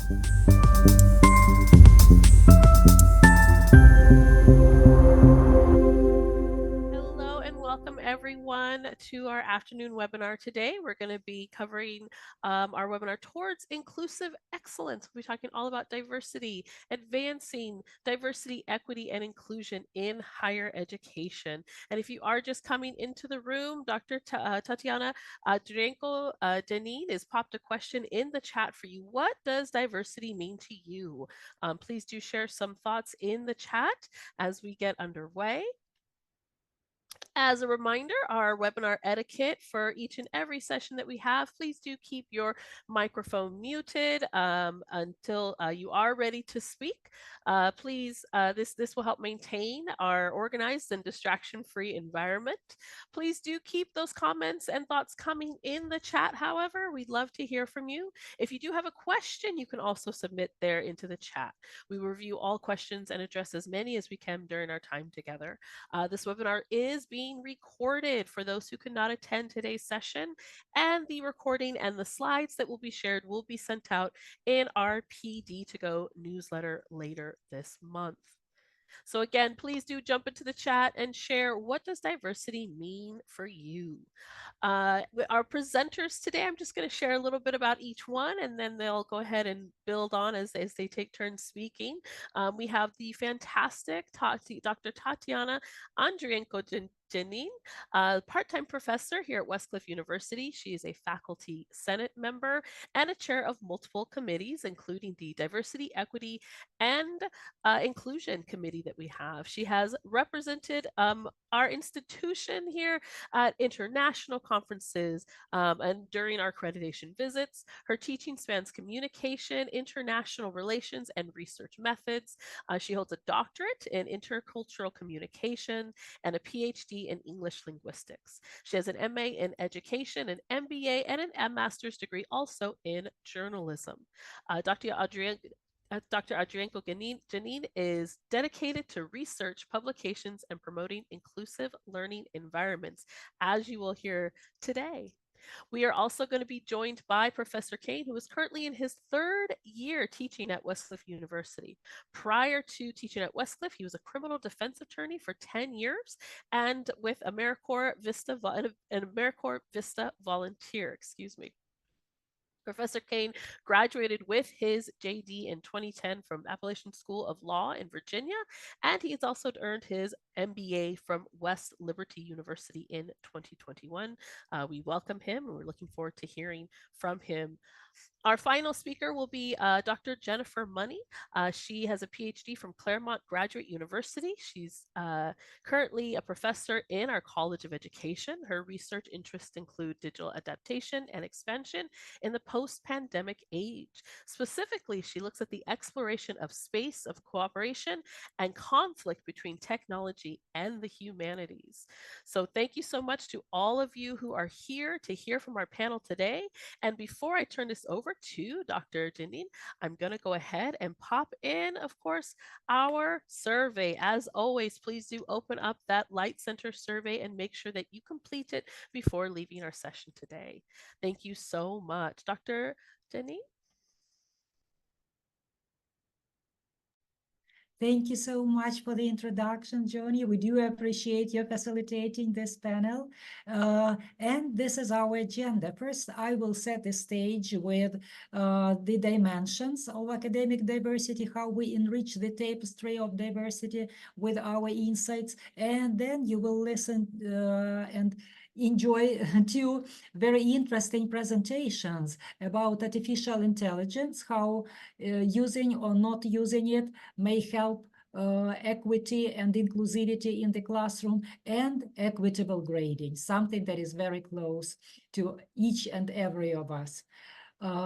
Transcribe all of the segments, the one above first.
Hello and welcome everyone to our afternoon webinar today. We're going to be covering our webinar towards inclusive excellence. We'll be talking all about diversity, advancing diversity, equity, and inclusion in higher education. And if you are just coming into the room, Dr. Tatiana Drenko Denine has popped a question in the chat for you. What does diversity mean to you? Please do share some thoughts in the chat as we get underway. As a reminder, our webinar etiquette for each and every session that we have, please do keep your microphone muted until you are ready to speak. This will help maintain our organized and distraction-free environment. Please do keep those comments and thoughts coming in the chat. However, we'd love to hear from you. If you do have a question, you can also submit there into the chat. We will review all questions and address as many as we can during our time together. This webinar is being recorded for those who could not attend today's session, and the recording and the slides that will be shared will be sent out in our PD2Go newsletter later this month. So again, please do jump into the chat and share, what does diversity mean for you? Our presenters today, I'm just going to share a little bit about each one, and then they'll go ahead and build on as they take turns speaking. We have the fantastic Dr. Tatiana Andrienko Janine, part-time professor here at Westcliff University. She is a Faculty Senate member and a chair of multiple committees, including the Diversity, Equity, and Inclusion Committee that we have. She has represented our institution here at international conferences and during our accreditation visits. Her teaching spans communication, international relations, and research methods. She holds a doctorate in intercultural communication and a PhD in English linguistics. She has an MA in education, an MBA, and a master's degree also in journalism. Dr. Adrienko Janine is dedicated to research, publications, and promoting inclusive learning environments, as you will hear today. We are also going to be joined by Professor Kane, who is currently in his third year teaching at Westcliff University. Prior to teaching at Westcliff, he was a criminal defense attorney for 10 years and with AmeriCorps Vista volunteer, excuse me. Professor Kane graduated with his JD in 2010 from Appalachian School of Law in Virginia, and he has also earned his MBA from West Liberty University in 2021. We welcome him, and we're looking forward to hearing from him. Our final speaker will be Dr. Jennifer Money. She has a PhD from Claremont Graduate University. She's currently a professor in our College of Education. Her research interests include digital adaptation and expansion in the post-pandemic age. Specifically, she looks at the exploration of space of cooperation and conflict between technology and the humanities. So thank you so much to all of you who are here to hear from our panel today. And before I turn this over to Dr. Janine, I'm going to go ahead and pop in, of course, our survey. As always, please do open up that Light Center survey and make sure that you complete it before leaving our session today. Thank you so much. Dr. Janine? Thank you so much for the introduction, Johnny. We do appreciate your facilitating this panel. And this is our agenda. First, I will set the stage with the dimensions of academic diversity, how we enrich the tapestry of diversity with our insights. And then you will listen and enjoy two very interesting presentations about artificial intelligence, how using or not using it may help equity and inclusivity in the classroom, and equitable grading, something that is very close to each and every of us.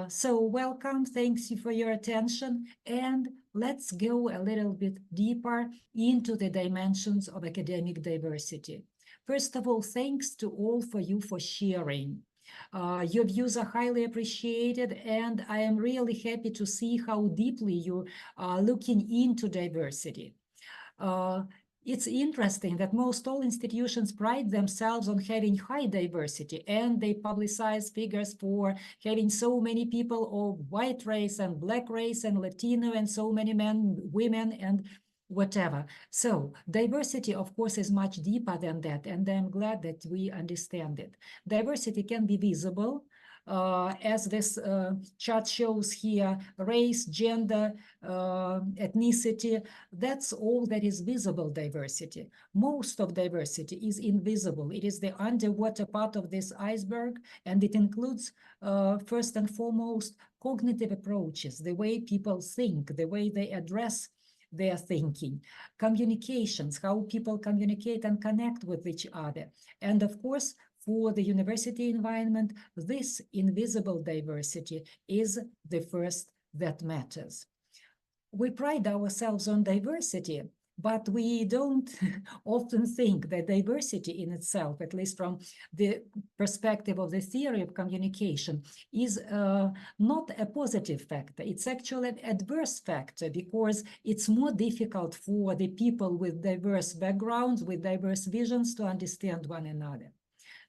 So welcome, thanks you for your attention, and let's go a little bit deeper into the dimensions of academic diversity. First of all, thanks to all for you for sharing. Your views are highly appreciated, and I am really happy to see how deeply you are looking into diversity. It's interesting that most all institutions pride themselves on having high diversity, and they publicize figures for having so many people of white race and black race and Latino and so many men, women, and whatever. So diversity, of course, is much deeper than that, and I'm glad that we understand it. Diversity can be visible, as this chart shows here, race, gender, ethnicity, that's all that is visible diversity. Most of diversity is invisible. It is the underwater part of this iceberg, and it includes, first and foremost, cognitive approaches, the way people think, the way they address their thinking, communications, how people communicate and connect with each other. And of course, for the university environment, this invisible diversity is the first that matters. We pride ourselves on diversity, but we don't often think that diversity in itself, at least from the perspective of the theory of communication, is not a positive factor. It's actually an adverse factor, because it's more difficult for the people with diverse backgrounds, with diverse visions, to understand one another.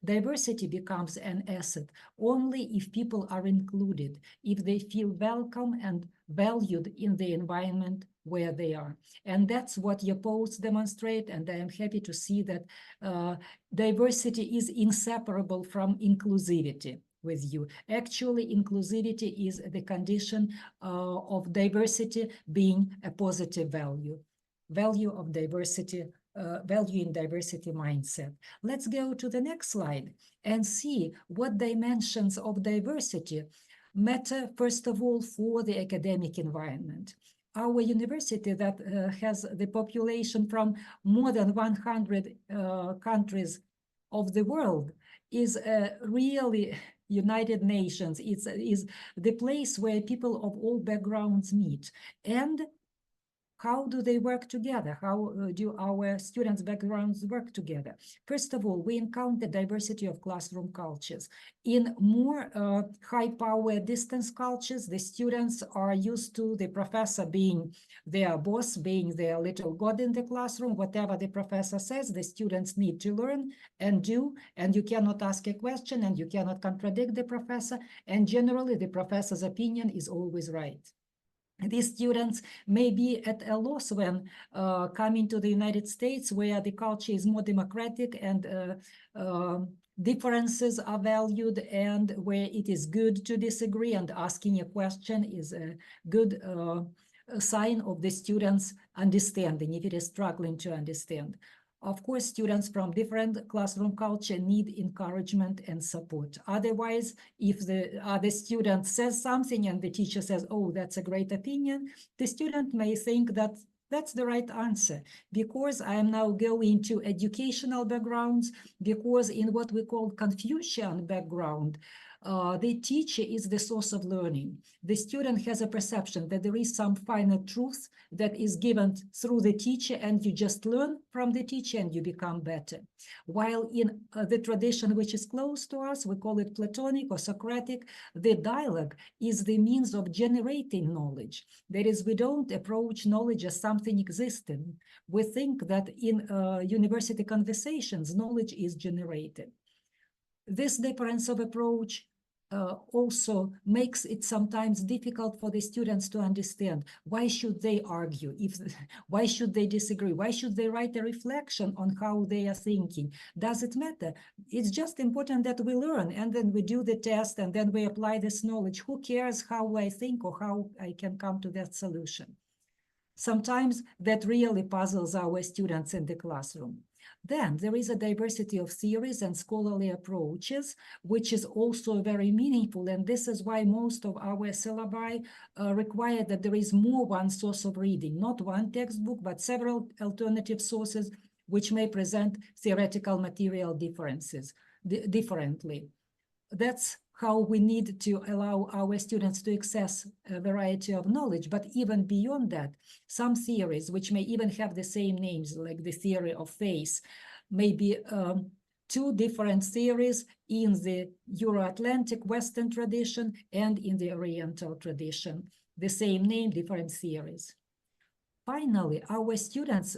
Diversity becomes an asset only if people are included, if they feel welcome and valued in the environment where they are. And that's what your polls demonstrate, and I am happy to see that diversity is inseparable from inclusivity with you. Actually, inclusivity is the condition of diversity being a positive value. Value of diversity, value in diversity mindset. Let's go to the next slide and see what dimensions of diversity matter, first of all, for the academic environment. Our university that has the population from more than 100 countries of the world is really United Nations. It is the place where people of all backgrounds meet. And how do they work together? How do our students' backgrounds work together? First of all, we encounter diversity of classroom cultures. In more high-power distance cultures, the students are used to the professor being their boss, being their little god in the classroom. Whatever the professor says, the students need to learn and do, and you cannot ask a question and you cannot contradict the professor. And generally, the professor's opinion is always right. These students may be at a loss when coming to the United States, where the culture is more democratic and differences are valued, and where it is good to disagree, and asking a question is a good sign of the students' understanding if it is struggling to understand. Of course, students from different classroom culture need encouragement and support. Otherwise, if the other student says something and the teacher says, oh, that's a great opinion, the student may think that that's the right answer, because I am now going to educational backgrounds, because in what we call Confucian background, the teacher is the source of learning. The student has a perception that there is some final truth that is given through the teacher, and you just learn from the teacher and you become better. While in the tradition which is close to us, we call it Platonic or Socratic, the dialogue is the means of generating knowledge. That is, we don't approach knowledge as something existing. We think that in university conversations, knowledge is generated. This difference of approach also makes it sometimes difficult for the students to understand why should they argue, why should they disagree, why should they write a reflection on how they are thinking. Does it matter? It's just important that we learn, and then we do the test, and then we apply this knowledge. Who cares how I think or how I can come to that solution? Sometimes that really puzzles our students in the classroom. Then there is a diversity of theories and scholarly approaches, which is also very meaningful. And this is why most of our syllabi require that there is more one source of reading, not one textbook, but several alternative sources, which may present theoretical material differences differently. That's how we need to allow our students to access a variety of knowledge. But even beyond that, some theories, which may even have the same names, like the theory of face, may be two different theories in the Euro-Atlantic Western tradition and in the Oriental tradition. The same name, different theories. Finally, our students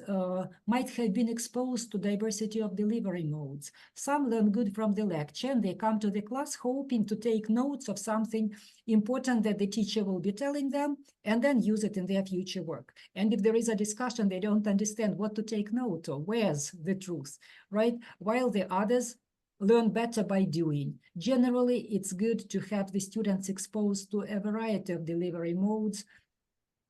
might have been exposed to diversity of delivery modes. Some learn good from the lecture and they come to the class hoping to take notes of something important that the teacher will be telling them and then use it in their future work. And if there is a discussion, they don't understand what to take note of, where's the truth, right? While the others learn better by doing. Generally, it's good to have the students exposed to a variety of delivery modes,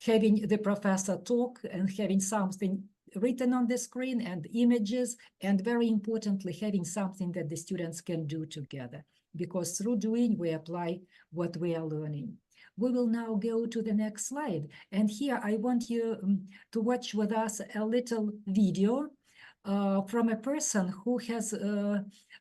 having the professor talk and having something written on the screen and images, and very importantly, having something that the students can do together, because through doing, we apply what we are learning. We will now go to the next slide. And here I want you to watch with us a little video from a person who has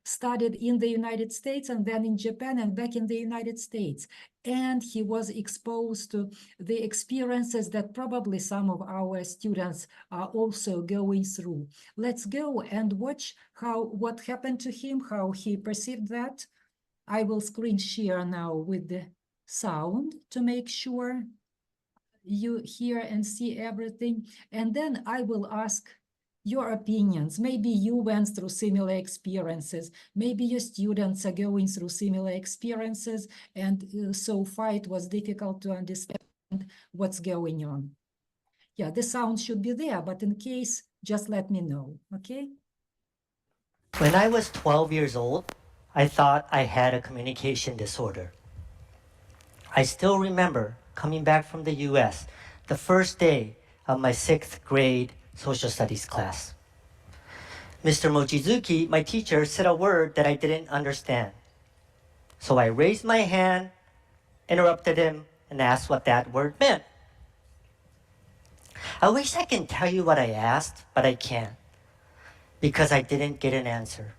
studied in the United States and then in Japan and back in the United States. And he was exposed to the experiences that probably some of our students are also going through. Let's go and watch what happened to him, how he perceived that. I will screen share now with the sound to make sure you hear and see everything. And then I will ask your opinions. Maybe you went through similar experiences. Maybe your students are going through similar experiences, and so far it was difficult to understand what's going on. Yeah, the sound should be there, but in case, just let me know, okay? When I was 12 years old, I thought I had a communication disorder. I still remember coming back from the US the first day of my 6th grade social studies class. Mr. Mochizuki, my teacher, said a word that I didn't understand. So I raised my hand, interrupted him, and asked what that word meant. I wish I can tell you what I asked, but I can't, because I didn't get an answer.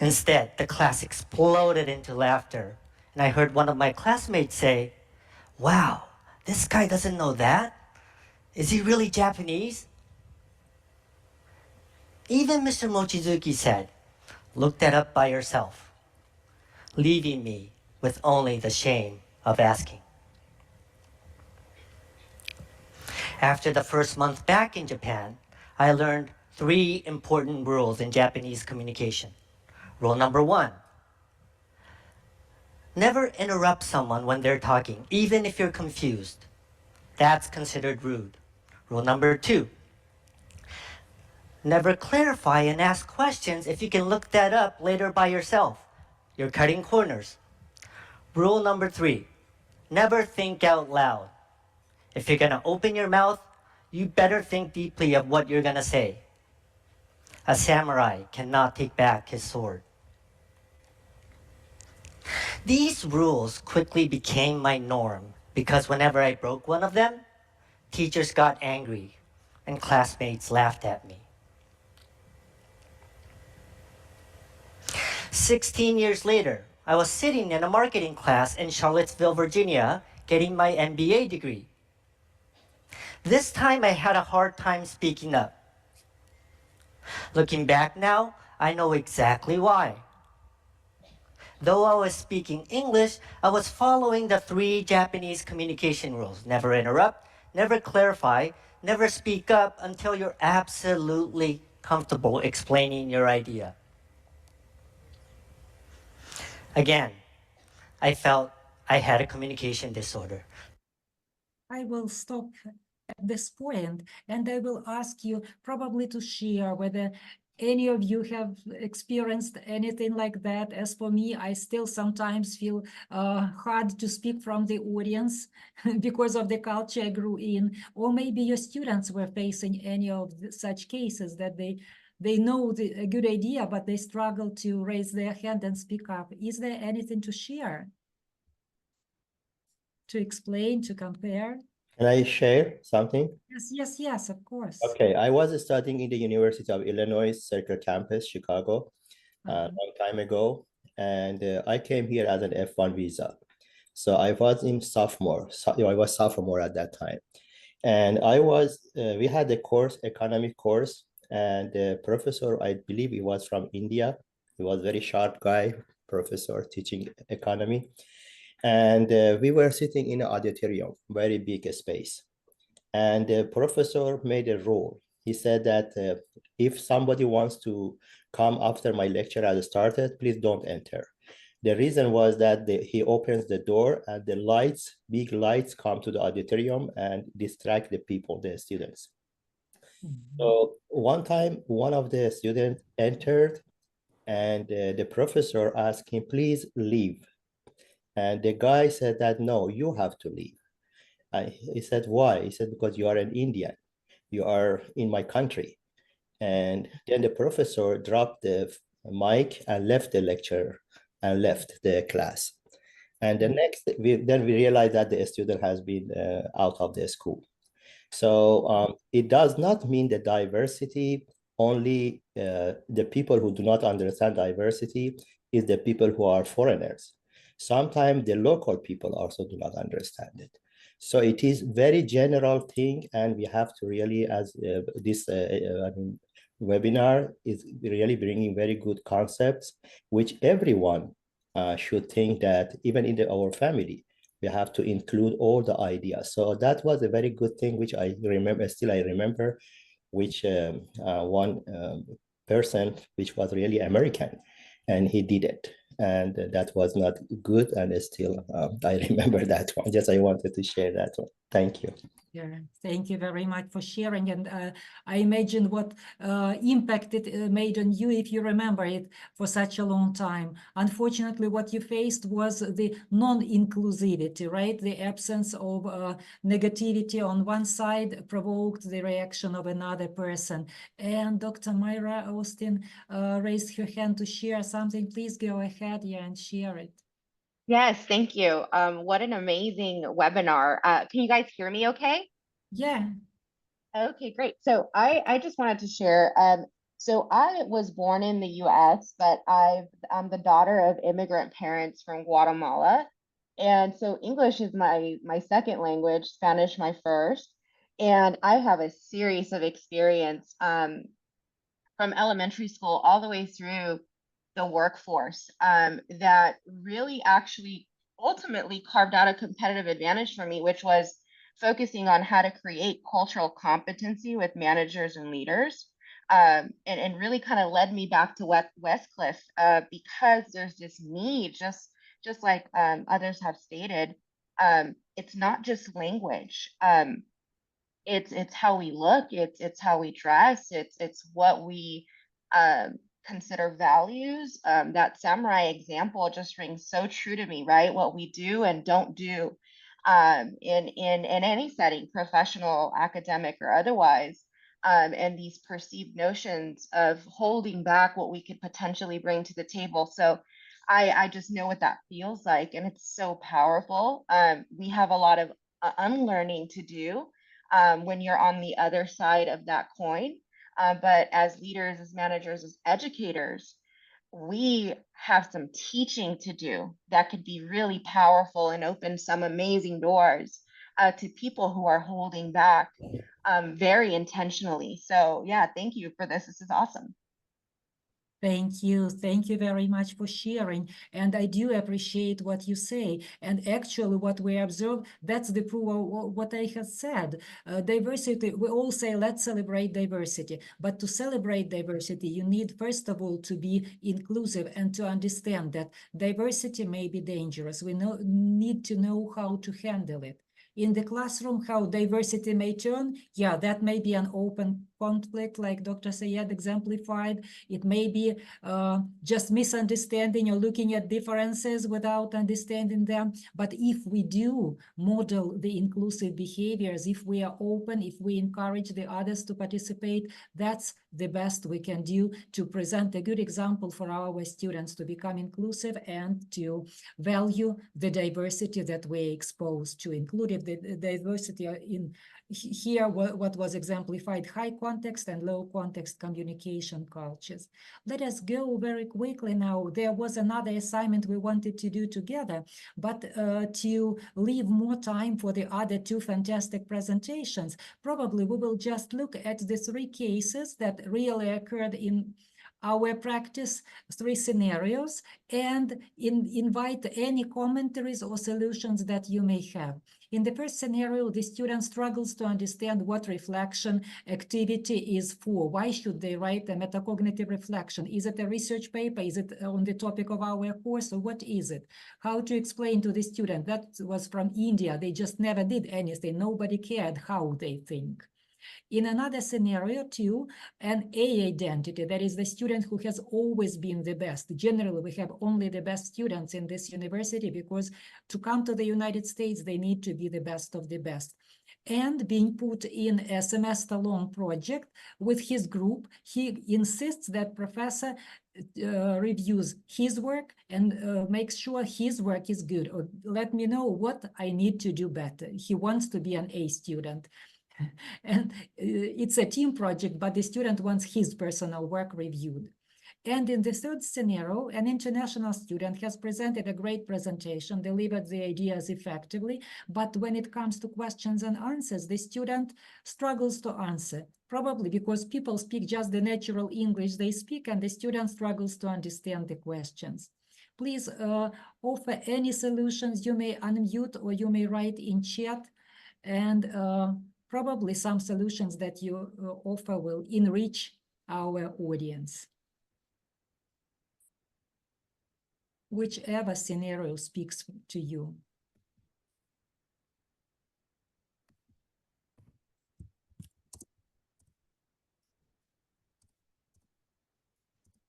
Instead, the class exploded into laughter, and I heard one of my classmates say, "Wow, this guy doesn't know that? Is he really Japanese?" Even Mr. Mochizuki said, "Look that up by yourself," leaving me with only the shame of asking. After the first month back in Japan, I learned 3 important rules in Japanese communication. Rule number 1, never interrupt someone when they're talking, even if you're confused. That's considered rude. Rule number 2, never clarify and ask questions if you can look that up later by yourself. You're cutting corners. Rule number 3, never think out loud. If you're gonna open your mouth, you better think deeply of what you're gonna say. A samurai cannot take back his sword. These rules quickly became my norm because whenever I broke one of them, teachers got angry and classmates laughed at me. 16 years later, I was sitting in a marketing class in Charlottesville, Virginia, getting my MBA degree. This time I had a hard time speaking up. Looking back now, I know exactly why. Though I was speaking English, I was following the 3 Japanese communication rules. Never interrupt, never clarify, never speak up until you're absolutely comfortable explaining your idea. Again, I felt I had a communication disorder. I will stop at this point and I will ask you probably to share whether any of you have experienced anything like that. As for me, I still sometimes feel hard to speak from the audience because of the culture I grew in, or maybe your students were facing any of such cases that they know a good idea, but they struggle to raise their hand and speak up. Is there anything to share? To explain, to compare? Can I share something? Yes, of course. Okay, I was studying in the University of Illinois Circle Campus, Chicago, a long time ago, and I came here as an F1 visa. So I was in sophomore, I was sophomore at that time. And we had a course, economic course, and the professor, I believe he was from India. He was a very sharp guy, professor teaching economy. And we were sitting in an auditorium, very big space. And the professor made a rule. He said that if somebody wants to come after my lecture has started, please don't enter. The reason was that he opens the door and the lights, big lights, come to the auditorium and distract the people, the students. So one time, one of the students entered and the professor asked him, please leave. And the guy said that, no, you have to leave. He said, why? He said, because you are an Indian. You are in my country. And then the professor dropped the mic and left the lecture and left the class. And the next, then we realized that the student has been out of the school. So it does not mean that diversity, only the people who do not understand diversity is the people who are foreigners. Sometimes the local people also do not understand it. So it is very general thing, and we have to really, as this webinar is really bringing very good concepts, which everyone should think that even in our family, we have to include all the ideas. So that was a very good thing, which I remember, still I remember, which one person, which was really American, and he did it. And that was not good, and still I remember that one. Just I wanted to share that one. Thank you. Yeah, thank you very much for sharing. And I imagine what impact it made on you, if you remember it, for such a long time. Unfortunately, what you faced was the non-inclusivity, right? The absence of negativity on one side provoked the reaction of another person. And Dr. Myra Austin raised her hand to share something. Please go ahead, yeah, and share it. Yes, thank you. What an amazing webinar. Can you guys hear me okay? Yeah. Okay, great. So I just wanted to share. So I was born in the US, but I'm the daughter of immigrant parents from Guatemala. And so English is my second language, Spanish my first. And I have a series of experience from elementary school all the way through the workforce that really actually ultimately carved out a competitive advantage for me, which was focusing on how to create cultural competency with managers and leaders. And really kind of led me back to Westcliff because there's this need, just like others have stated, it's not just language. It's how we look, it's how we dress, it's what we consider values. That samurai example just rings so true to me, right? What we do and don't do in any setting, professional, academic, or otherwise. And these perceived notions of holding back what we could potentially bring to the table. So I just know what that feels like, and it's so powerful. We have a lot of unlearning to do when you're on the other side of that coin. But as leaders, as managers, as educators, we have some teaching to do that could be really powerful and open some amazing doors to people who are holding back very intentionally. So yeah, thank you for this. This is awesome. Thank you. Thank you very much for sharing. And I do appreciate what you say. And actually, what we observe, that's the proof of what I have said. Diversity, we all say, let's celebrate diversity. But to celebrate diversity, you need, first of all, to be inclusive and to understand that diversity may be dangerous. We need to know how to handle it. In the classroom, how diversity may turn, yeah, that may be an open conflict, like Dr. Sayed exemplified. It may be just misunderstanding or looking at differences without understanding them. But if we do model the inclusive behaviors, if we are open, if we encourage the others to participate, that's the best we can do to present a good example for our students to become inclusive and to value the diversity that we're exposed to, including the diversity in here, what was exemplified, high context and low context communication cultures. Let us go very quickly now. There was another assignment we wanted to do together, but to leave more time for the other two fantastic presentations, probably we will just look at the three cases that really occurred in our practice, three scenarios, and invite any commentaries or solutions that you may have. In the first scenario, the student struggles to understand what reflection activity is for. Why should they write a metacognitive reflection? Is it a research paper? Is it on the topic of our course, or what is it? How to explain to the student? That was from India. They just never did anything. Nobody cared how they think. In another scenario, too, an A identity, that is the student who has always been the best. Generally, we have only the best students in this university because to come to the United States, they need to be the best of the best. And being put in a semester-long project with his group, he insists that professor reviews his work and makes sure his work is good, or let me know what I need to do better. He wants to be an A student. And it's a team project, but the student wants his personal work reviewed. And in the third scenario, an international student has presented a great presentation, delivered the ideas effectively, but when it comes to questions and answers, the student struggles to answer, probably because people speak just the natural English they speak, and the student struggles to understand the questions. Please offer any solutions. You may unmute or you may write in chat, and probably some solutions that you offer will enrich our audience. Whichever scenario speaks to you.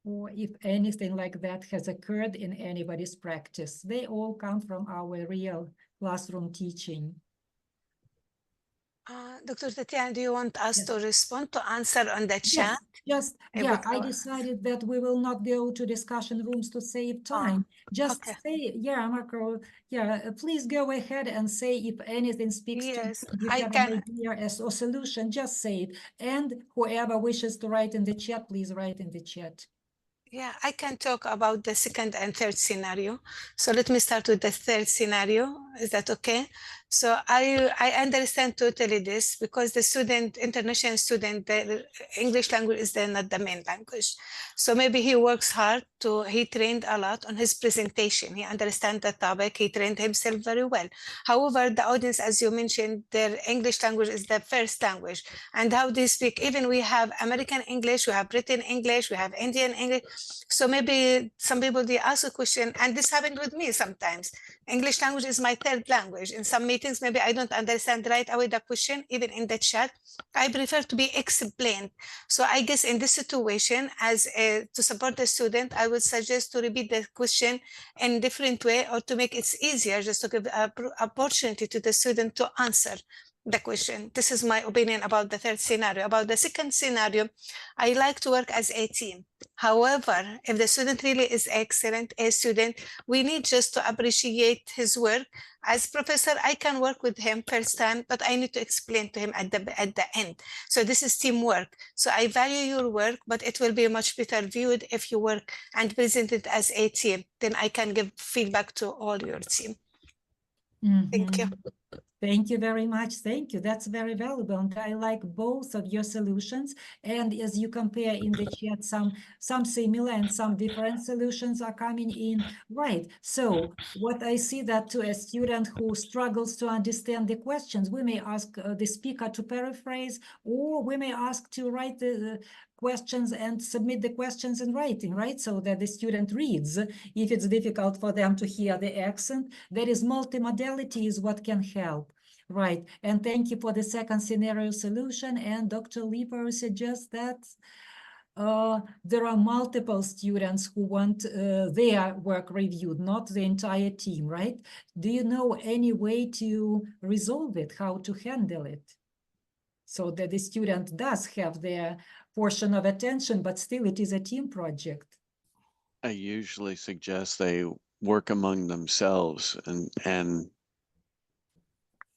Or if anything like that has occurred in anybody's practice. They all come from our real classroom teaching. Dr. Tatiana, do you want us Yes. to respond to answer on the chat? I decided that we will not go to discussion rooms to save time. Just okay. say, Marco, please go ahead and say if anything speaks to Yes, you, I have can. an idea as a solution, just say it. And whoever wishes to write in the chat, please write in the chat. Yeah, I can talk about the second and third scenario. So let me start with the third scenario. Is that okay? So I understand totally this, because the student, international student, the English language is not the main language. So maybe he works hard he trained a lot on his presentation. He understands the topic, he trained himself very well. However, the audience, as you mentioned, their English language is the first language. And how they speak, even we have American English, we have Britain English, we have Indian English. So maybe some people, they ask a question, and this happened with me sometimes. English language is my third language. In some meetings, maybe I don't understand right away the question, even in the chat. I prefer to be explained. So I guess in this situation, to support the student, I would suggest to repeat the question in a different way, or to make it easier, just to give an opportunity to the student to answer the question. This is my opinion about the third scenario. About the second scenario, I like to work as a team. However, if the student really is excellent, a student, we need just to appreciate his work. As professor, I can work with him first time, but I need to explain to him at the end. So this is teamwork. So I value your work, but it will be much better viewed if you work and present it as a team. Then I can give feedback to all your team. Thank you. Thank you very much. Thank you. That's very valuable. And I like both of your solutions. And as you compare in the chat, some similar and some different solutions are coming in. Right. So what I see that to a student who struggles to understand the questions, we may ask the speaker to paraphrase, or we may ask to write the questions and submit the questions in writing, right? So that the student reads. If it's difficult for them to hear the accent, there is multimodality is what can help. Right, and thank you for the second scenario solution. And Dr. Lieber suggests that there are multiple students who want their work reviewed, not the entire team, right? Do you know any way to resolve it, how to handle it? So that the student does have their portion of attention, but still it is a team project. I usually suggest they work among themselves and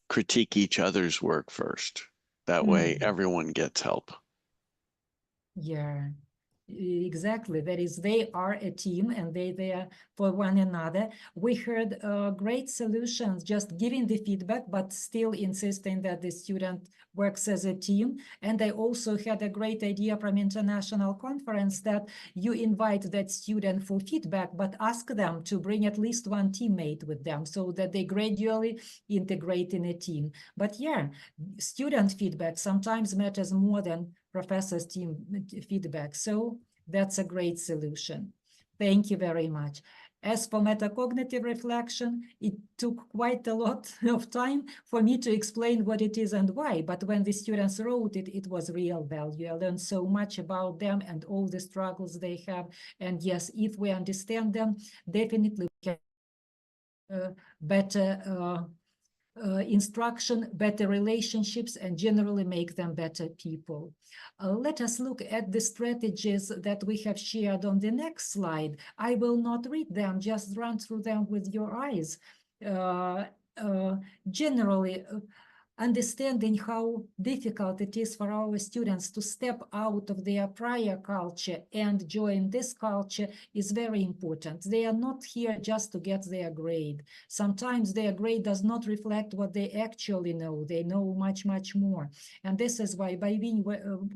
critique each other's work first. That way everyone gets help. Yeah. Exactly. That is, they are a team and they there for one another. We heard great solutions, just giving the feedback, but still insisting that the student works as a team. And I also had a great idea from international conference that you invite that student for feedback, but ask them to bring at least one teammate with them so that they gradually integrate in a team. But yeah, student feedback sometimes matters more than professor's team feedback. So that's a great solution. Thank you very much. As for metacognitive reflection, it took quite a lot of time for me to explain what it is and why. But when the students wrote it, it was real value. I learned so much about them and all the struggles they have. And yes, if we understand them, definitely we can better instruction, better relationships, and generally make them better people. Let us look at the strategies that we have shared on the next slide. I will not read them, just run through them with your eyes. Generally, understanding how difficult it is for our students to step out of their prior culture and join this culture is very important. They are not here just to get their grade. Sometimes their grade does not reflect what they actually know. They know much, much more. And this is why by being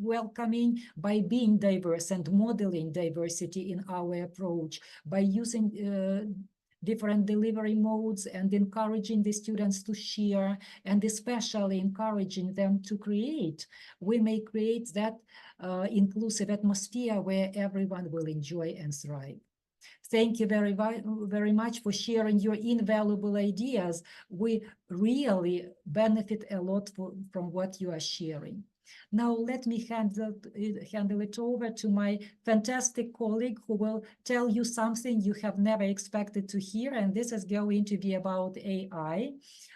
welcoming, by being diverse and modeling diversity in our approach, by using different delivery modes and encouraging the students to share, and especially encouraging them to create, we may create that inclusive atmosphere where everyone will enjoy and thrive. Thank you very much for sharing your invaluable ideas. We really benefit a lot from what you are sharing. Now let me handle it over to my fantastic colleague who will tell you something you have never expected to hear, and this is going to be about AI.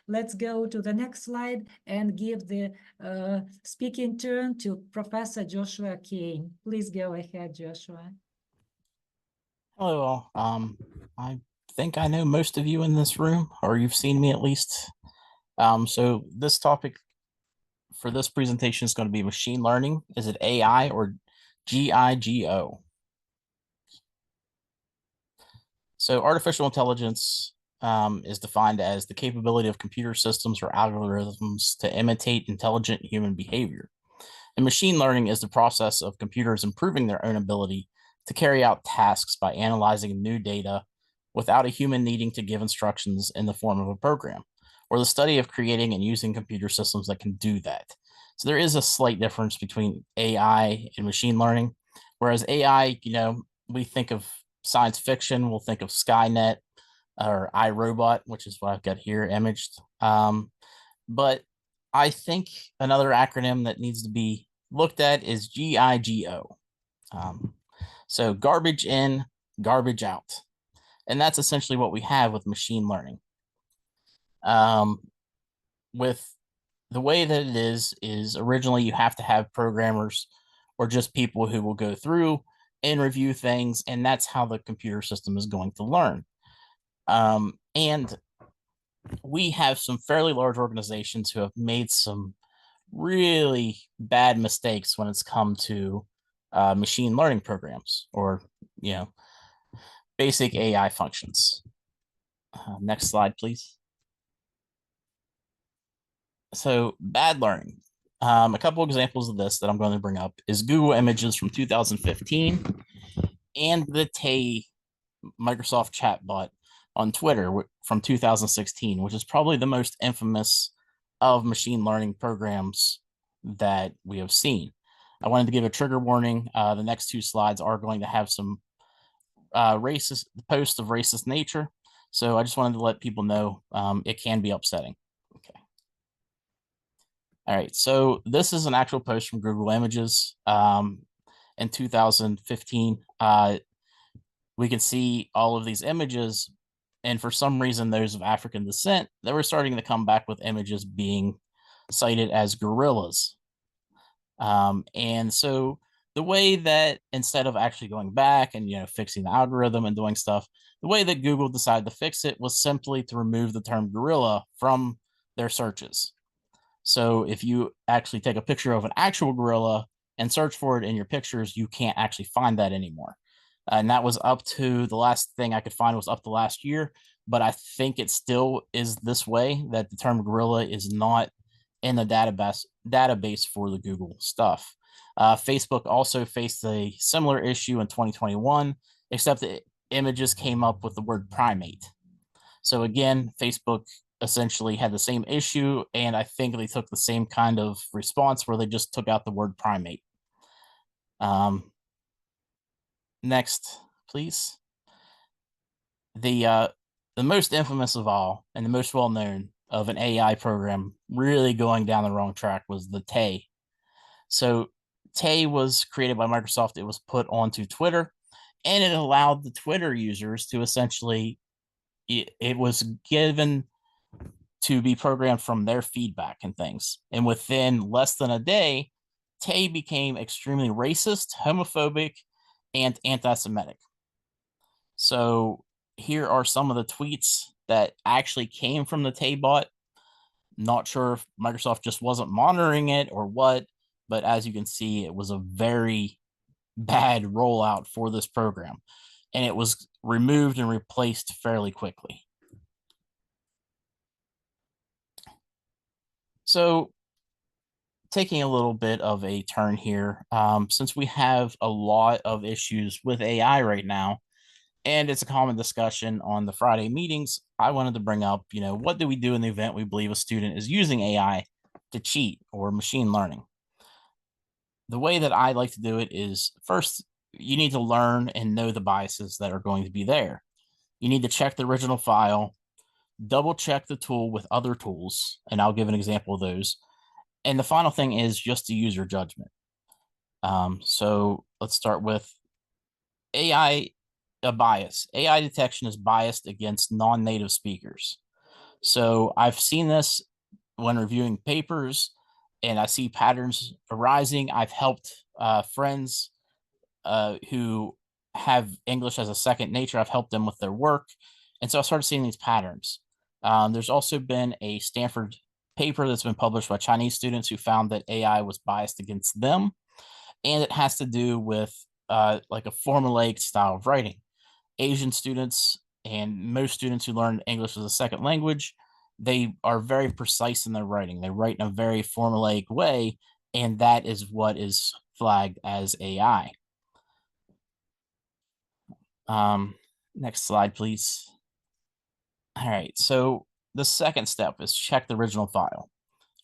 Let's go to the next slide and give the speaking turn to Professor Joshua Kane. Please go ahead, Joshua. Hello, all. I think I know most of you in this room, or you've seen me at least. So this topic for this presentation is going to be machine learning. Is it AI or GIGO? So artificial intelligence is defined as the capability of computer systems or algorithms to imitate intelligent human behavior. And machine learning is the process of computers improving their own ability to carry out tasks by analyzing new data without a human needing to give instructions in the form of a program, or the study of creating and using computer systems that can do that. So there is a slight difference between AI and machine learning. Whereas AI, we think of science fiction, we'll think of Skynet or iRobot, which is what I've got here imaged. But I think another acronym that needs to be looked at is GIGO. So garbage in, garbage out. And that's essentially what we have with machine learning. With the way that it is originally you have to have programmers or just people who will go through and review things, and that's how the computer system is going to learn. And we have some fairly large organizations who have made some really bad mistakes when it's come to machine learning programs or, basic AI functions. Next slide, please. So bad learning. A couple examples of this that I'm going to bring up is Google Images from 2015 and the Tay Microsoft chatbot on Twitter from 2016, which is probably the most infamous of machine learning programs that we have seen. I wanted to give a trigger warning. The next two slides are going to have some racist posts of racist nature. So I just wanted to let people know it can be upsetting. Okay. All right. So this is an actual post from Google Images in 2015. We can see all of these images, and for some reason, those of African descent, they were starting to come back with images being cited as gorillas. And so the way that instead of actually going back and fixing the algorithm and doing stuff, the way that Google decided to fix it was simply to remove the term gorilla from their searches. So if you actually take a picture of an actual gorilla and search for it in your pictures, you can't actually find that anymore. And that was up to the last thing I could find was up to last year, but I think it still is this way, that the term gorilla is not in the database for the Google stuff. Facebook also faced a similar issue in 2021, except the images came up with the word primate. So again, Facebook essentially had the same issue, and I think they took the same kind of response where they just took out the word primate. Next, please. The most infamous of all and the most well known of an AI program really going down the wrong track was the Tay. So Tay was created by Microsoft. It was put onto Twitter, and it allowed the Twitter users to essentially, it was given to be programmed from their feedback and things. And within less than a day, Tay became extremely racist, homophobic, and anti-Semitic. So here are some of the tweets that actually came from the Tay bot. Not sure if Microsoft just wasn't monitoring it or what, but as you can see, it was a very bad rollout for this program, and it was removed and replaced fairly quickly. So taking a little bit of a turn here, since we have a lot of issues with AI right now, and it's a common discussion on the Friday meetings, I wanted to bring up, what do we do in the event we believe a student is using AI to cheat or machine learning? The way that I like to do it is, first, you need to learn and know the biases that are going to be there. You need to check the original file, double check the tool with other tools, and I'll give an example of those. And the final thing is just to use your judgment. So let's start with AI, a bias. AI detection is biased against non-native speakers. So I've seen this when reviewing papers, and I see patterns arising. I've helped friends who have English as a second nature. I've helped them with their work. And so I started seeing these patterns. There's also been a Stanford paper that's been published by Chinese students who found that AI was biased against them. And it has to do with like a formulaic style of writing. Asian students and most students who learn English as a second language, they are very precise in their writing. They write in a very formulaic way, and that is what is flagged as AI. Next slide, please. All right, so the second step is check the original file.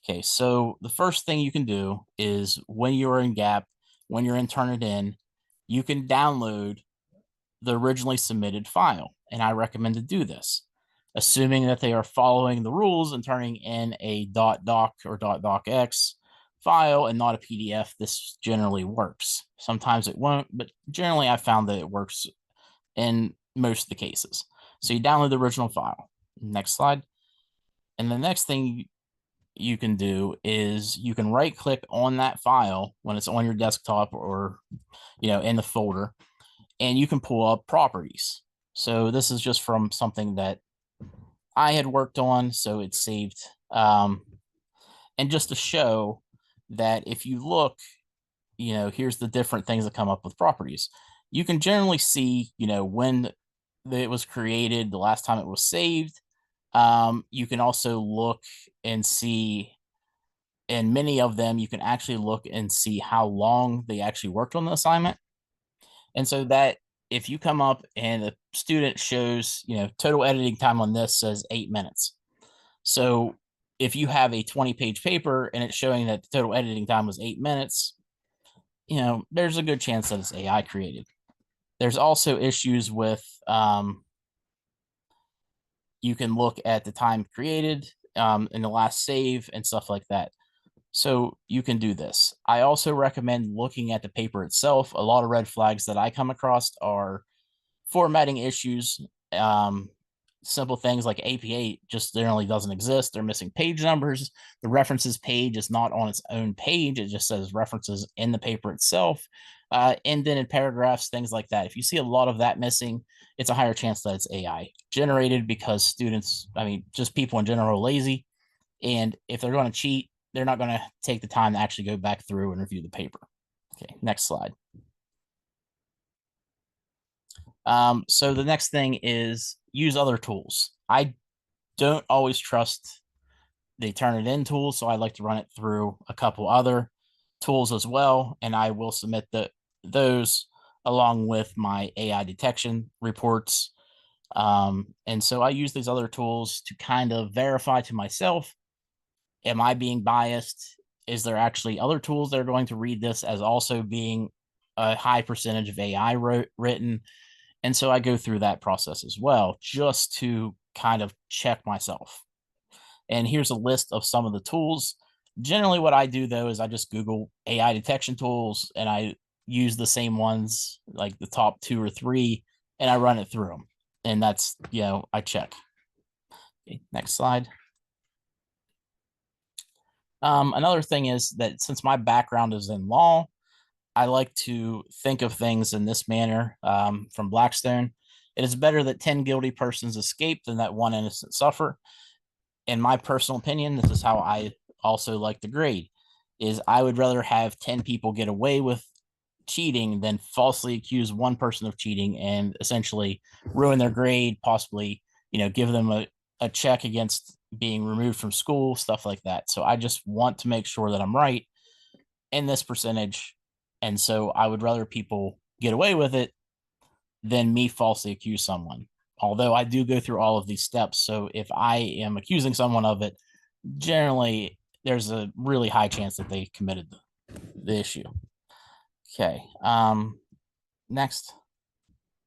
Okay, so the first thing you can do is when you're in GAP, when you're in Turnitin, you can download the originally submitted file, and I recommend to do this, assuming that they are following the rules and turning in a .doc or .docx file and not a PDF. This generally works. Sometimes it won't, but generally I found that it works in most of the cases. So you download the original file. Next slide. And the next thing you can do is you can right click on that file when it's on your desktop or in the folder, and you can pull up properties. So this is just from something that I had worked on, so it's saved. And just to show that if you look, here's the different things that come up with properties. You can generally see, when it was created, the last time it was saved. You can also look and see, in many of them, you can actually look and see how long they actually worked on the assignment. And so that if you come up and the student shows, total editing time on this says 8 minutes. So if you have a 20-page paper and it's showing that the total editing time was 8 minutes, there's a good chance that it's AI created. There's also issues with, you can look at the time created in the last save and stuff like that. So you can do this. I also recommend looking at the paper itself. A lot of red flags that I come across are formatting issues. Simple things like APA just generally doesn't exist. They're missing page numbers. The references page is not on its own page. It just says references in the paper itself. And then in paragraphs, things like that. If you see a lot of that missing, it's a higher chance that it's AI generated, because students, just people in general, are lazy. And if they're going to cheat, they're not going to take the time to actually go back through and review the paper. Okay, next slide. So the next thing is use other tools. I don't always trust the Turnitin tools, so I like to run it through a couple other tools as well, and I will submit those along with my AI detection reports. And so I use these other tools to kind of verify to myself, am I being biased? Is there actually other tools that are going to read this as also being a high percentage of AI written? And so I go through that process as well, just to kind of check myself. And here's a list of some of the tools. Generally, what I do though is I just Google AI detection tools and I use the same ones, like the top 2 or 3, and I run it through them. And that's, I check. Okay, next slide. Another thing is that since my background is in law, I like to think of things in this manner from Blackstone. It is better that 10 guilty persons escape than that one innocent suffer. In my personal opinion, this is how I also like to grade, is I would rather have 10 people get away with cheating than falsely accuse one person of cheating and essentially ruin their grade, possibly, give them a check against being removed from school, stuff like that. So I just want to make sure that I'm right in this percentage. And so I would rather people get away with it than me falsely accuse someone. Although I do go through all of these steps. So if I am accusing someone of it, generally there's a really high chance that they committed the issue. Okay. Next.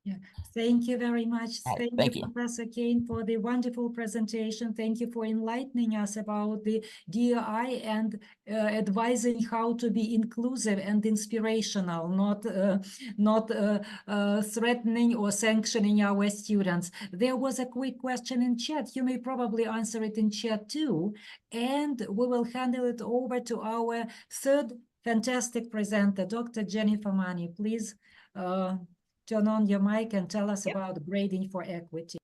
Yeah, thank you very much. Right, Thank thank you, you. Professor Kane, for the wonderful presentation. Thank you for enlightening us about the DEI and advising how to be inclusive and inspirational, not threatening or sanctioning our students. There was a quick question in chat. You may probably answer it in chat too, and we will handle it over to our third fantastic presenter, Dr. Jennifer Mani. Please. Turn on your mic and tell us about grading for equity.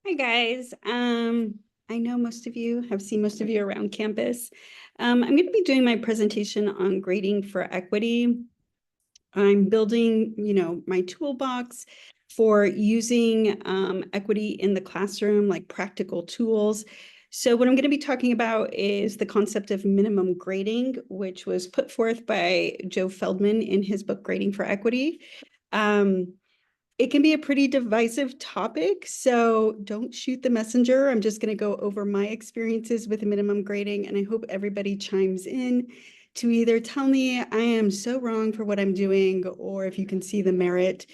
Hi guys. I know most of you have seen most of you around campus. I'm going to be doing my presentation on grading for equity. I'm building, my toolbox for using equity in the classroom, like practical tools. So what I'm going to be talking about is the concept of minimum grading, which was put forth by Joe Feldman in his book, Grading for Equity. It can be a pretty divisive topic, so don't shoot the messenger. I'm just going to go over my experiences with minimum grading, and I hope everybody chimes in to either tell me I am so wrong for what I'm doing, or if you can see the merit.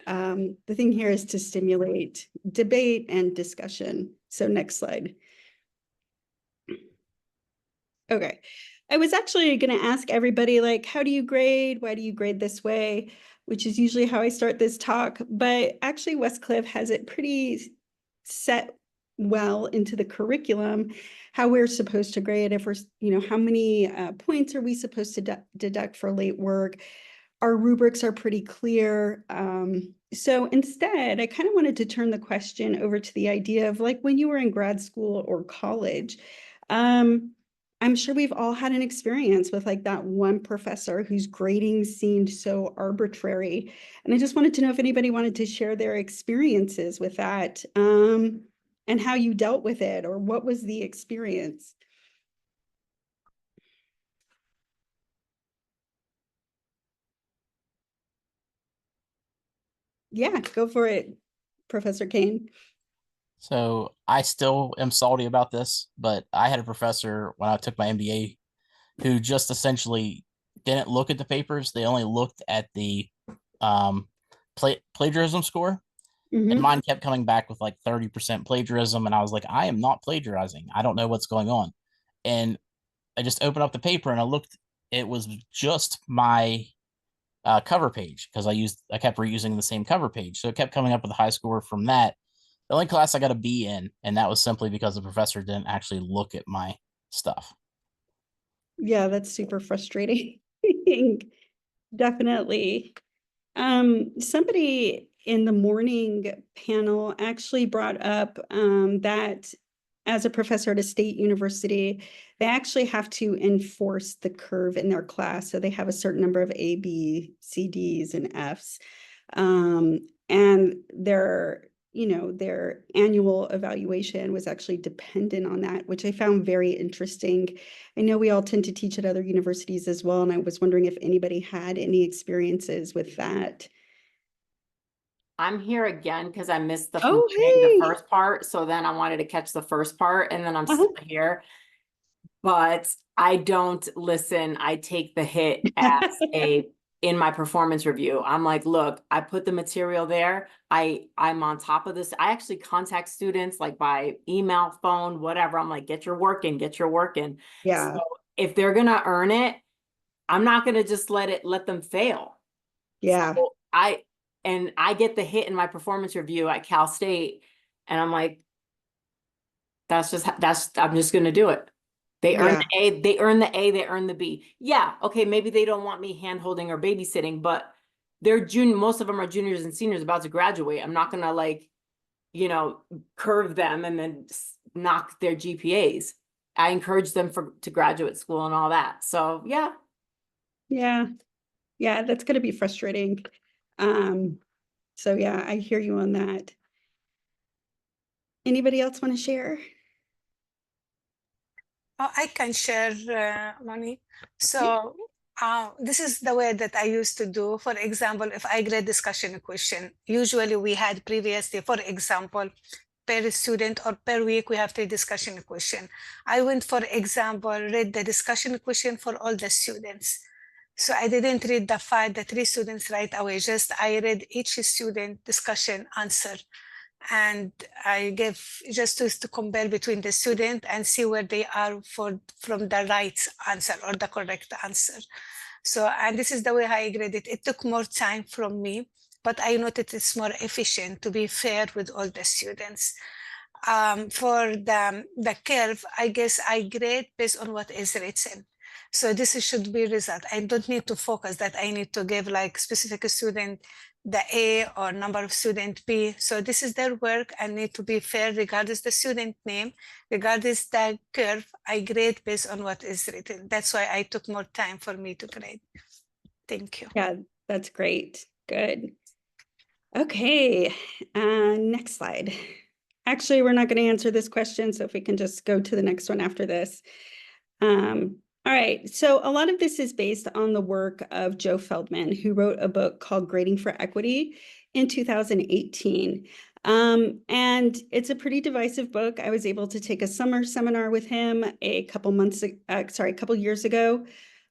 The thing here is to stimulate debate and discussion. So next slide. Okay. I was actually going to ask everybody, like, how do you grade? Why do you grade this way? Which is usually how I start this talk. But actually, Westcliff has it pretty set well into the curriculum, how we're supposed to grade. If we're, how many points are we supposed to deduct for late work? Our rubrics are pretty clear. So instead, I kind of wanted to turn the question over to the idea of, like, when you were in grad school or college, I'm sure we've all had an experience with, like, that one professor whose grading seemed so arbitrary. And I just wanted to know if anybody wanted to share their experiences with that, and how you dealt with it, or what was the experience? Yeah, go for it, Professor Kane. So I still am salty about this, but I had a professor when I took my MBA who just essentially didn't look at the papers. They only looked at the plagiarism score. And mine kept coming back with like 30% plagiarism. And I was like, I am not plagiarizing. I don't know what's going on. And I just opened up the paper and I looked, it was just my cover page, because I kept reusing the same cover page. So it kept coming up with a high score from that. The only class I got a B in, and that was simply because the professor didn't actually look at my stuff. Yeah, that's super frustrating. Definitely. Somebody in the morning panel actually brought up that as a professor at a state university, they actually have to enforce the curve in their class. So they have a certain number of A, B, C, Ds, and Fs. And their annual evaluation was actually dependent on that, which I found very interesting. I know we all tend to teach at other universities as well, and I was wondering if anybody had any experiences with that. I'm here again because I missed the Oh, the hey. first part. So then I wanted to catch the first part, and then I'm Uh-huh. still here. But I don't listen. I take the hit as in my performance review. I'm like, look, I put the material there. I'm on top of this. I actually contact students like by email, phone, whatever. I'm like, get your work in, get your work in. Yeah. So if they're gonna earn it, I'm not gonna just let them fail. Yeah. So I get the hit in my performance review at Cal State, and I'm like, I'm just gonna do it. They earn the A, they earn the A, they earn the B. Yeah, okay, maybe they don't want me hand-holding or babysitting, but they're most of them are juniors and seniors about to graduate. I'm not gonna like, curve them and then knock their GPAs. I encourage them to graduate school and all that. So yeah. Yeah. Yeah, that's gonna be frustrating. So yeah, I hear you on that. Anybody else want to share? Oh, I can share, Moni. So this is the way that I used to do. For example, if I grade discussion question, usually we had previously, for example, per student or per week, we have 3 discussion question. I went, for example, read the discussion question for all the students. So I didn't read the 3 students right away, just I read each student discussion answer. And I gave just to compare between the student and see where they are from the right answer or the correct answer. So, and this is the way I graded. It took more time from me, but I noticed it's more efficient to be fair with all the students. For the curve, I guess I grade based on what is written. So this should be result. I don't need to focus that I need to give like specific student the A or number of student B. So this is their work and need to be fair regardless the student name, regardless the curve. I grade based on what is written. That's why I took more time for me to grade. Thank you. Yeah, that's great. Good. Okay, next slide. Actually, we're not going to answer this question, so if we can just go to the next one after this. All right, so a lot of this is based on the work of Joe Feldman, who wrote a book called Grading for Equity in 2018. And it's a pretty divisive book. I was able to take a summer seminar with him a couple years ago.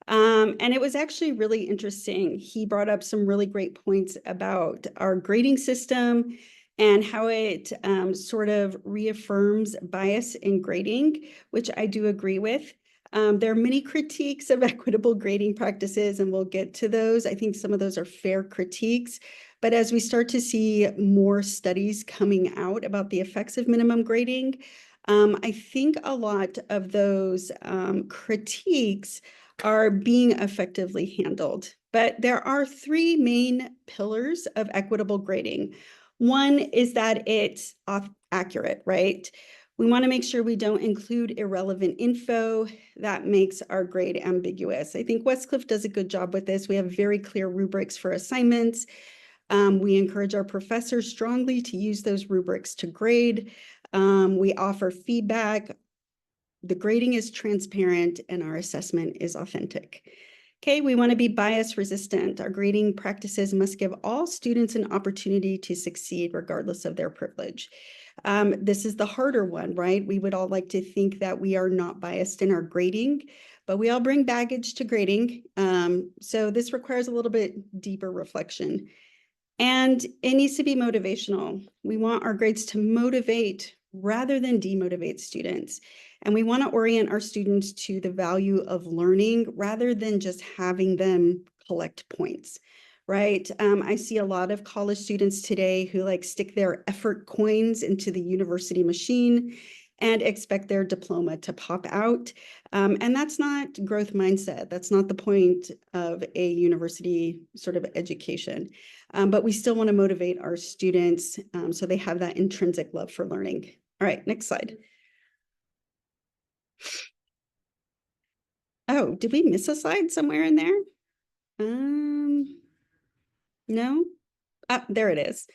And it was actually really interesting. He brought up some really great points about our grading system and how it sort of reaffirms bias in grading, which I do agree with. There are many critiques of equitable grading practices, and we'll get to those. I think some of those are fair critiques. But as we start to see more studies coming out about the effects of minimum grading, I think a lot of those critiques are being effectively handled. But there are 3 main pillars of equitable grading. One is that it's accurate, right? We want to make sure we don't include irrelevant info that makes our grade ambiguous. I think Westcliff does a good job with this. We have very clear rubrics for assignments. We encourage our professors strongly to use those rubrics to grade. We offer feedback. The grading is transparent and our assessment is authentic. Okay, we want to be bias resistant. Our grading practices must give all students an opportunity to succeed regardless of their privilege. This is the harder one, right? We would all like to think that we are not biased in our grading, but we all bring baggage to grading. So this requires a little bit deeper reflection. And it needs to be motivational. We want our grades to motivate rather than demotivate students. And we want to orient our students to the value of learning rather than just having them collect points, right? I see a lot of college students today who like stick their effort coins into the university machine and expect their diploma to pop out. And that's not growth mindset. That's not the point of a university sort of education. But we still want to motivate our students so they have that intrinsic love for learning. All right, next slide. Oh, did we miss a slide somewhere in there? No? Ah, there it is.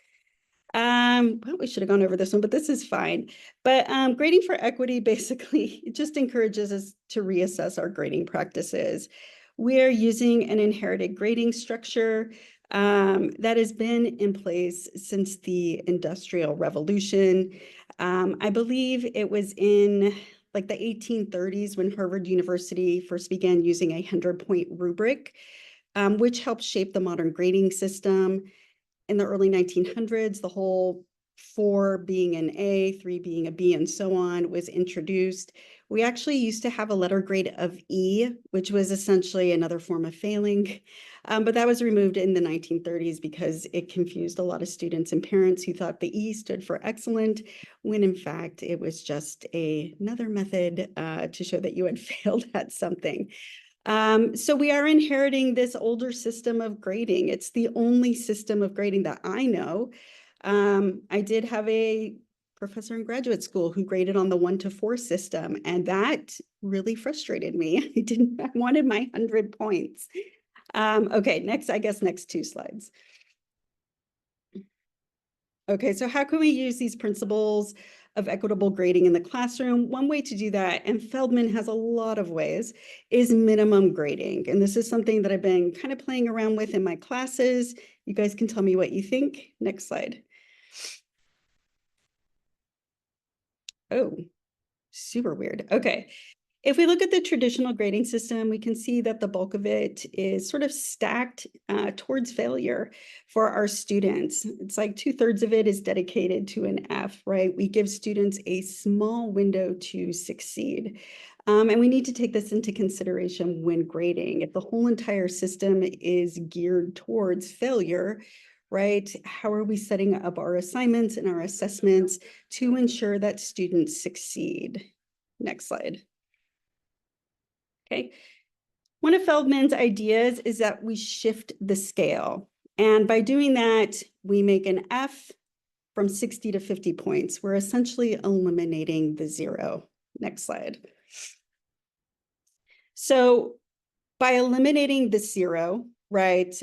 Well, we should have gone over this one, but this is fine. But grading for equity, basically, it just encourages us to reassess our grading practices. We are using an inherited grading structure that has been in place since the Industrial Revolution. I believe it was in like the 1830s when Harvard University first began using a 100-point rubric, which helped shape the modern grading system. In the early 1900s, the whole 4 being an A, 3 being a B, and so on was introduced. We actually used to have a letter grade of E, which was essentially another form of failing, but that was removed in the 1930s because it confused a lot of students and parents who thought the E stood for excellent, when in fact it was just another method to show that you had failed at something. So we are inheriting this older system of grading. It's the only system of grading that I know. I did have a professor in graduate school who graded on the 1 to 4 system, and that really frustrated me. I wanted my 100 points. Okay, next 2 slides. Okay, so how can we use these principles of equitable grading in the classroom? One way to do that, and Feldman has a lot of ways, is minimum grading. And this is something that I've been kind of playing around with in my classes. You guys can tell me what you think. Next slide. Oh, super weird. Okay. If we look at the traditional grading system, we can see that the bulk of it is sort of stacked towards failure for our students. It's like 2/3 of it is dedicated to an F, right? We give students a small window to succeed. And we need to take this into consideration when grading. If the whole entire system is geared towards failure, right, how are we setting up our assignments and our assessments to ensure that students succeed? Next slide. Okay. One of Feldman's ideas is that we shift the scale. And by doing that, we make an F from 60 to 50 points. We're essentially eliminating the 0. Next slide. So by eliminating the 0, right,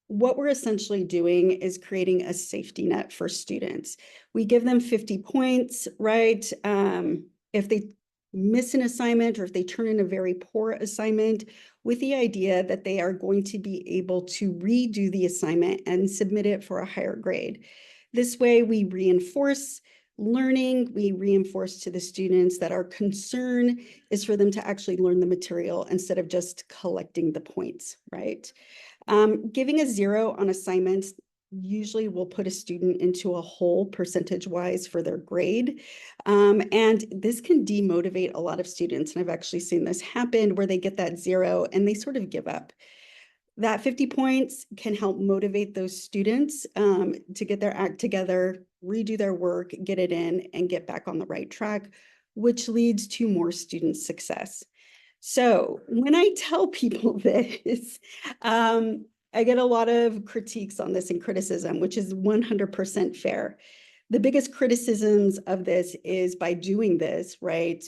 what we're essentially doing is creating a safety net for students. We give them 50 points, right? If they miss an assignment or if they turn in a very poor assignment, with the idea that they are going to be able to redo the assignment and submit it for a higher grade. This way we reinforce learning, we reinforce to the students that our concern is for them to actually learn the material instead of just collecting the points, right? Giving a 0 on assignments usually will put a student into a hole percentage-wise for their grade. And this can demotivate a lot of students. And I've actually seen this happen where they get that 0 and they sort of give up. That 50 points can help motivate those students to get their act together, redo their work, get it in, and get back on the right track, which leads to more student success. So when I tell people this, I get a lot of critiques on this and criticism, which is 100% fair. The biggest criticisms of this is by doing this, right?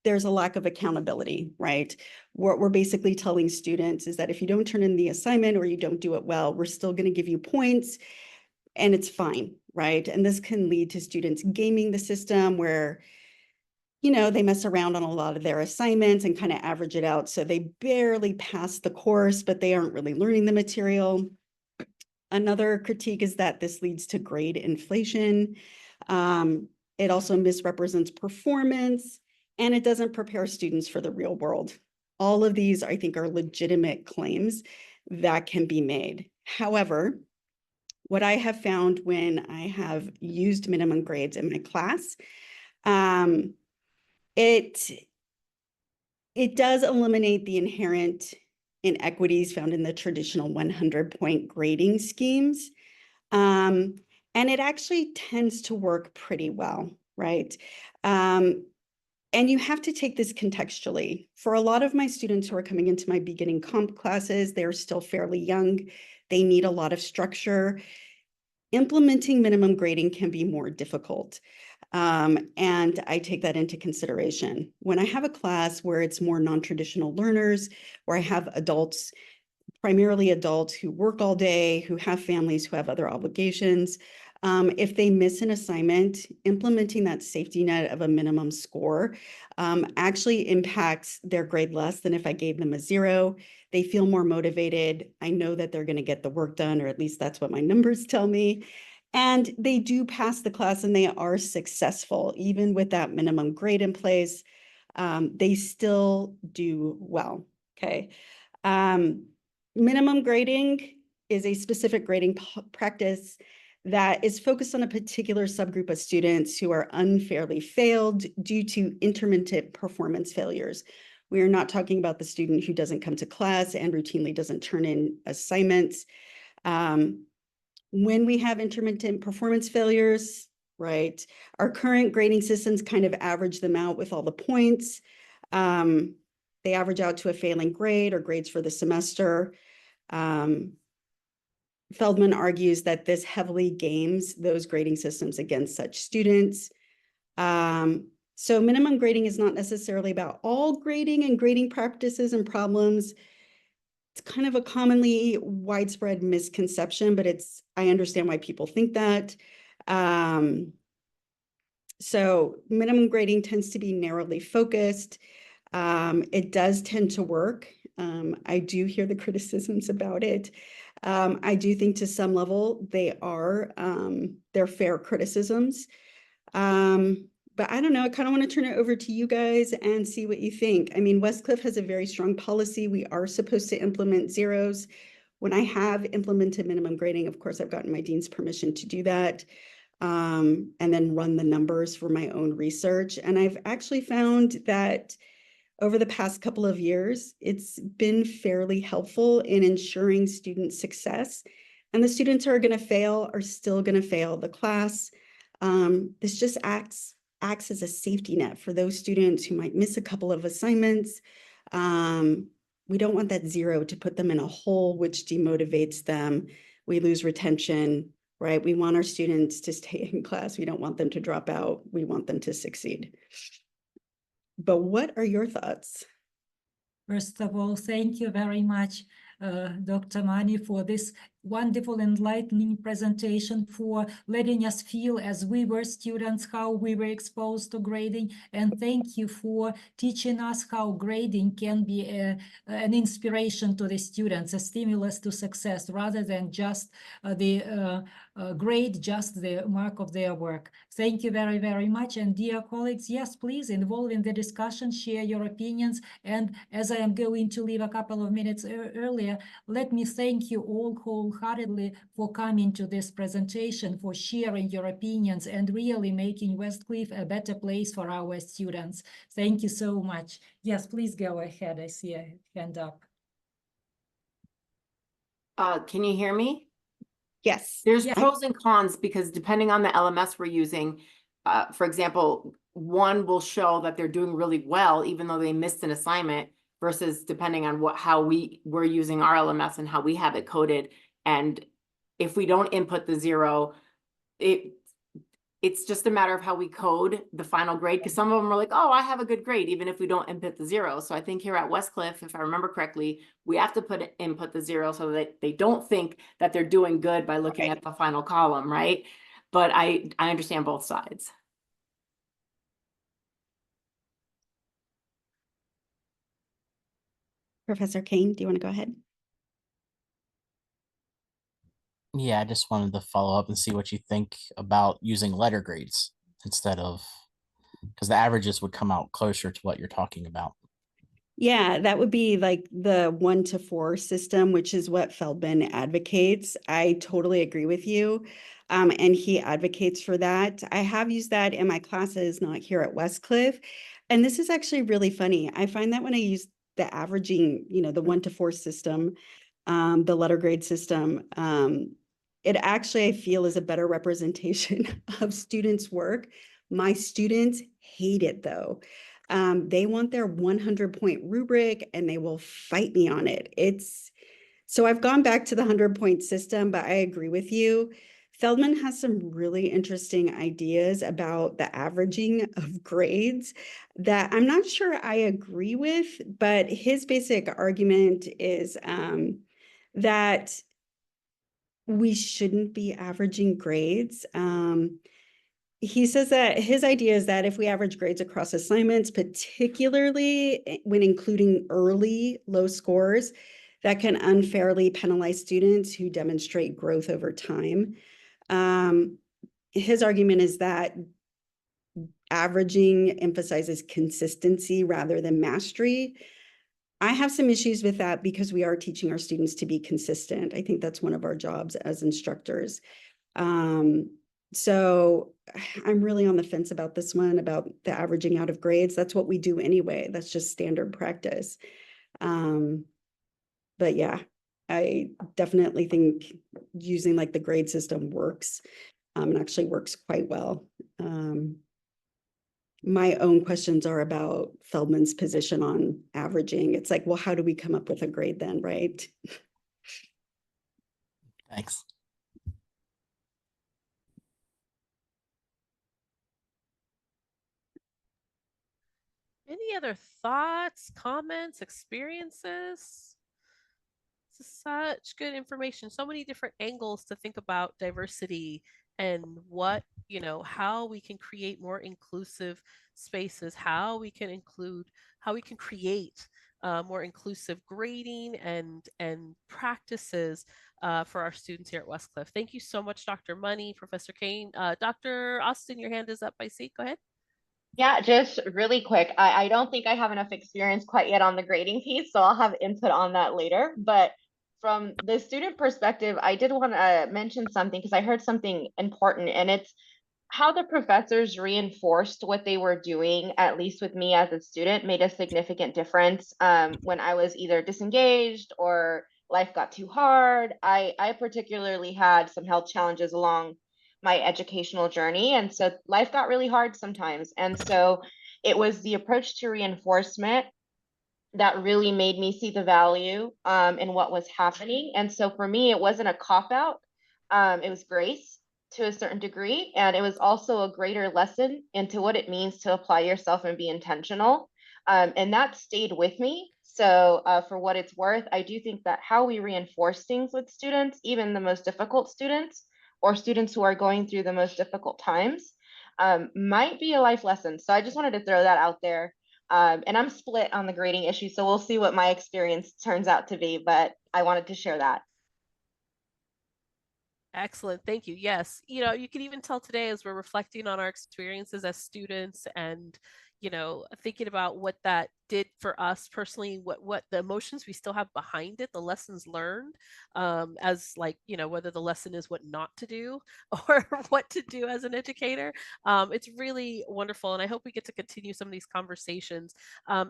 There's a lack of accountability, right? What we're basically telling students is that if you don't turn in the assignment or you don't do it well, we're still going to give you points and it's fine, right? And this can lead to students gaming the system where, you know, they mess around on a lot of their assignments and kind of average it out. So they barely pass the course, but they aren't really learning the material. Another critique is that this leads to grade inflation. It also misrepresents performance, and it doesn't prepare students for the real world. All of these, I think, are legitimate claims that can be made. However, what I have found when I have used minimum grades in my class, it does eliminate the inherent inequities found in the traditional 100-point grading schemes. And it actually tends to work pretty well, right? And you have to take this contextually. For a lot of my students who are coming into my beginning comp classes, they're still fairly young. They need a lot of structure. Implementing minimum grading can be more difficult. And I take that into consideration. When I have a class where it's more non-traditional learners, where I have adults, primarily adults who work all day, who have families, who have other obligations, if they miss an assignment, implementing that safety net of a minimum score actually impacts their grade less than if I gave them a 0. They feel more motivated. I know that they're going to get the work done, or at least that's what my numbers tell me. And they do pass the class and they are successful. Even with that minimum grade in place, they still do well, okay? Minimum grading is a specific grading practice that is focused on a particular subgroup of students who are unfairly failed due to intermittent performance failures. We are not talking about the student who doesn't come to class and routinely doesn't turn in assignments. When we have intermittent performance failures, right, our current grading systems kind of average them out with all the points. They average out to a failing grade or grades for the semester. Feldman argues that this heavily games those grading systems against such students. So minimum grading is not necessarily about all grading and grading practices and problems. It's kind of a commonly widespread misconception, but I understand why people think that. So minimum grading tends to be narrowly focused. It does tend to work. I do hear the criticisms about it. I do think to some level they're fair criticisms. But I don't know, I kind of want to turn it over to you guys and see what you think. I mean, Westcliff has a very strong policy. We are supposed to implement zeros. When I have implemented minimum grading, of course, I've gotten my dean's permission to do that. And then run the numbers for my own research. And I've actually found that over the past couple of years, it's been fairly helpful in ensuring student success. And the students who are going to fail are still going to fail the class. This just acts as a safety net for those students who might miss a couple of assignments. We don't want that 0 to put them in a hole, which demotivates them. We lose retention, right? We want our students to stay in class. We don't want them to drop out. We want them to succeed. But what are your thoughts? First of all, thank you very much, Dr. Mani, for this wonderful enlightening presentation, for letting us feel as we were students how we were exposed to grading, and thank you for teaching us how grading can be an inspiration to the students, a stimulus to success, rather than just the grade, just the mark of their work. Thank you very, very much. And dear colleagues, yes, please involve in the discussion, share your opinions. And as I am going to leave a couple of minutes earlier, let me thank you all wholeheartedly for coming to this presentation, for sharing your opinions and really making Westcliff a better place for our students. Thank you so much. Yes, please go ahead. I see a hand up. Can you hear me? Yes. There's Yeah. pros and cons because depending on the LMS we're using, for example, one will show that they're doing really well, even though they missed an assignment, versus depending on how we're using our LMS and how we have it coded. And if we don't input the 0, it's just a matter of how we code the final grade, because some of them are like, oh, I have a good grade, even if we don't input the 0. So I think here at Westcliff, if I remember correctly, we have to input the 0 so that they don't think that they're doing good by looking at the final column, right? But I understand both sides. Professor Kane, do you want to go ahead? Yeah, I just wanted to follow up and see what you think about using letter grades instead of, because the averages would come out closer to what you're talking about. Yeah, that would be like the 1 to 4 system, which is what Feldman advocates. I totally agree with you. And he advocates for that. I have used that in my classes, not here at Westcliff. And this is actually really funny. I find that when I use the averaging, the 1 to 4 system, the letter grade system, it actually, I feel, is a better representation of students' work. My students hate it though. They want their 100-point rubric and they will fight me on it. So I've gone back to the 100-point system, but I agree with you. Feldman has some really interesting ideas about the averaging of grades that I'm not sure I agree with, but his basic argument is that we shouldn't be averaging grades. He says that his idea is that if we average grades across assignments, particularly when including early low scores, that can unfairly penalize students who demonstrate growth over time. His argument is that averaging emphasizes consistency rather than mastery. I have some issues with that because we are teaching our students to be consistent. I think that's one of our jobs as instructors. So I'm really on the fence about this one, about the averaging out of grades. That's what we do anyway. That's just standard practice. But yeah, I definitely think using like the grade system works, and actually works quite well. My own questions are about Feldman's position on averaging. It's like, well, how do we come up with a grade then, right? Thanks. Any other thoughts, comments, experiences? This is such good information. So many different angles to think about diversity and what, how we can create more inclusive spaces, how we can create more inclusive grading and practices for our students here at Westcliff. Thank you so much, Dr. Money, Professor Kane. Dr. Austin, your hand is up, I see. Go ahead. Yeah, just really quick. I don't think I have enough experience quite yet on the grading piece, so I'll have input on that later. But from the student perspective, I did want to mention something because I heard something important, and it's how the professors reinforced what they were doing, at least with me as a student, made a significant difference. When I was either disengaged or life got too hard, I particularly had some health challenges along my educational journey. And so life got really hard sometimes. And so it was the approach to reinforcement that really made me see the value in what was happening. And so for me, it wasn't a cop out. It was grace to a certain degree. And it was also a greater lesson into what it means to apply yourself and be intentional. And that stayed with me. So for what it's worth, I do think that how we reinforce things with students, even the most difficult students or students who are going through the most difficult times, might be a life lesson. So I just wanted to throw that out there. And I'm split on the grading issue, so we'll see what my experience turns out to be, but I wanted to share that. Excellent. Thank you. Yes. You can even tell today as we're reflecting on our experiences as students and, thinking about what that did for us personally, what the emotions we still have behind it, the lessons learned, as like, whether the lesson is what not to do or what to do as an educator. It's really wonderful. And I hope we get to continue some of these conversations.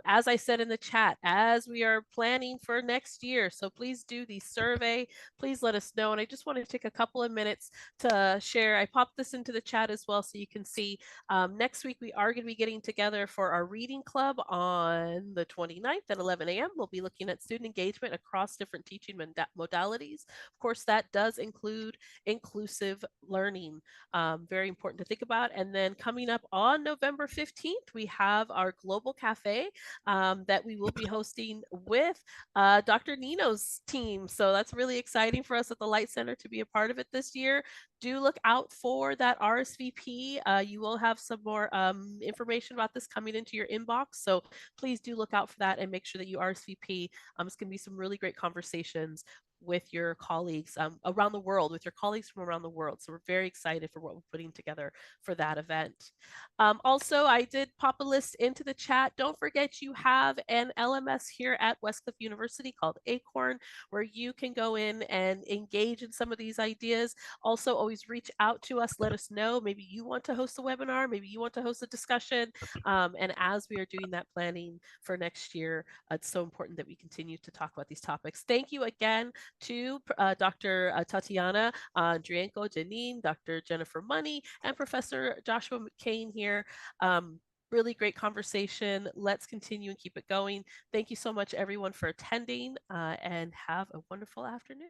As I said in the chat, as we are planning for next year. So please do the survey. Please let us know. And I just want to take a couple of minutes to share. I popped this into the chat as well so you can see. Next week, we are going to be getting together for our reading club on the 29th at 11 a.m. We'll be looking at student engagement across different teaching modalities. Of course, that does include inclusive learning. Very important to think about. And then coming up on November 15th, we have our Global Cafe that we will be hosting with Dr. Nino's team. So that's really exciting for us at the Light Center to be a part of it this year. Do look out for that RSVP. You will have some more information about this coming into your inbox. So please do look out for that and make sure that you RSVP. It's going to be some really great conversations with your colleagues around the world, with your colleagues from around the world. So we're very excited for what we're putting together for that event. Also, I did pop a list into the chat. Don't forget you have an LMS here at Westcliff University called Acorn, where you can go in and engage in some of these ideas. Also, always reach out to us. Let us know. Maybe you want to host a webinar. Maybe you want to host a discussion. And as we are doing that planning for next year, it's so important that we continue to talk about these topics. Thank you again to Dr. Tatiana Andrienko, Janine, Dr. Jennifer Money, and Professor Joshua McCain here. Really great conversation. Let's continue and keep it going. Thank you so much, everyone, for attending, and have a wonderful afternoon.